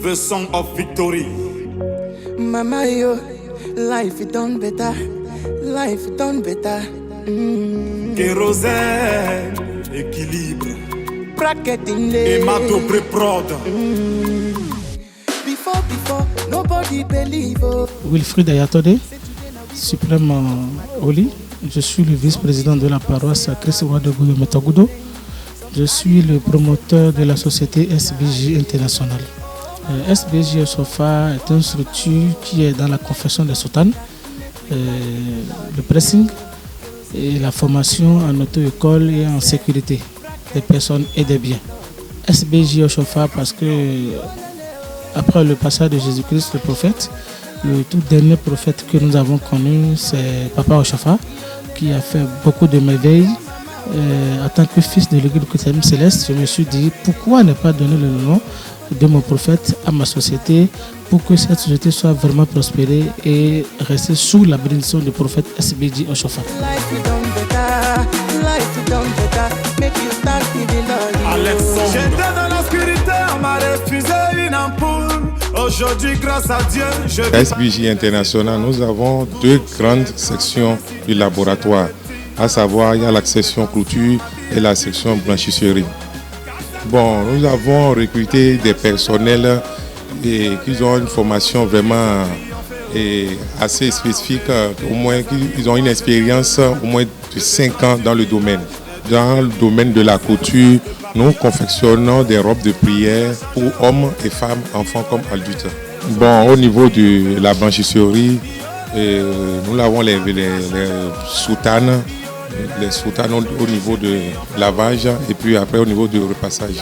The song of victory. Mama yo, life it done better. Life it done better. Kérosène, équilibre. Bracket in Et Mato pré-prod. Before, nobody believe. Wilfried Ayatode, suprême Oli. Je suis le vice-président de la paroisse Christ-Roi-de-Gouyo Metagudo. Je suis le promoteur de la société SBJ International. SBJ Sofa est une structure qui est dans la confession des soutanes, le pressing et la formation en auto-école et en sécurité des personnes et des biens. SBJ Sofa parce que après le passage de Jésus-Christ, le prophète, le tout dernier prophète que nous avons connu, c'est Papa Oshofa, qui a fait beaucoup de merveilles. En tant que fils de l'église du christianisme céleste, je me suis dit pourquoi ne pas donner le nom de mon prophète à ma société pour que cette société soit vraiment prospérée et rester sous la bénédiction du prophète SBJ Oshofa. J'étais dans l'obscurité, on m'a refusé une ampoule. Aujourd'hui, grâce à Dieu, À SBJ International, nous avons deux grandes sections du laboratoire. À savoir, il y a la section clôture et la section blanchisserie. Bon, nous avons recruté des personnels qui ont une formation vraiment assez spécifique, au moins qu'ils ont une expérience au moins de 5 ans dans le domaine. Dans le domaine de la couture, nous confectionnons des robes de prière pour hommes et femmes, enfants comme adultes. Bon, au niveau de la blanchisserie, nous avons les soutanes. Les soutanes au niveau de lavage et puis après au niveau du repassage.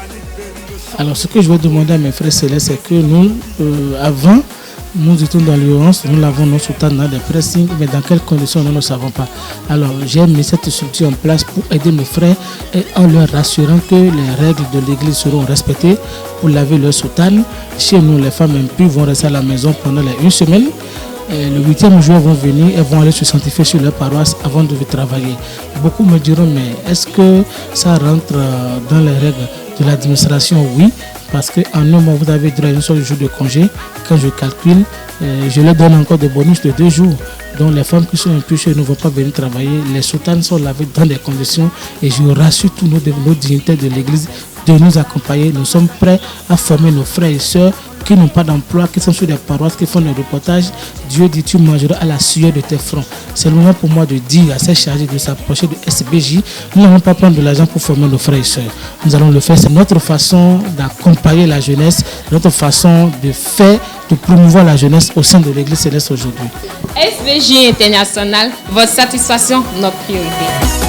Alors ce que je vais demander à mes frères célestes, c'est que nous, avant, nous étions dans l'urgence, nous lavons nos soutanes dans des pressings, mais dans quelles conditions nous ne savons pas. Alors j'ai mis cette structure en place pour aider mes frères et en leur rassurant que les règles de l'église seront respectées pour laver leurs soutanes. Chez nous, les femmes impures vont rester à la maison pendant les 1 semaine. Et le 8e jour, vont venir et vont aller se sanctifier sur leur paroisse avant de travailler. Beaucoup me diront, mais est-ce que ça rentre dans les règles de l'administration? Oui, parce qu'en un mois, vous avez droit à un seul jour de congé. Quand je calcule, je leur donne encore des bonus de 2 jours. Donc les femmes qui sont imputées ne vont pas venir travailler. Les soutanes sont lavées dans des conditions et je rassure tous nos dignitaires de l'église de nous accompagner. Nous sommes prêts à former nos frères et sœurs qui n'ont pas d'emploi, qui sont sur des paroisses, qui font des reportages. Dieu dit, tu mangeras à la sueur de tes fronts. C'est le moment pour moi de dire à ces chargés de s'approcher de SBJ, nous n'allons pas prendre de l'argent pour former nos frères et sœurs. Nous allons le faire. C'est notre façon d'accompagner la jeunesse, notre façon de faire, de promouvoir la jeunesse au sein de l'Église céleste aujourd'hui. SBJ International, votre satisfaction, notre priorité.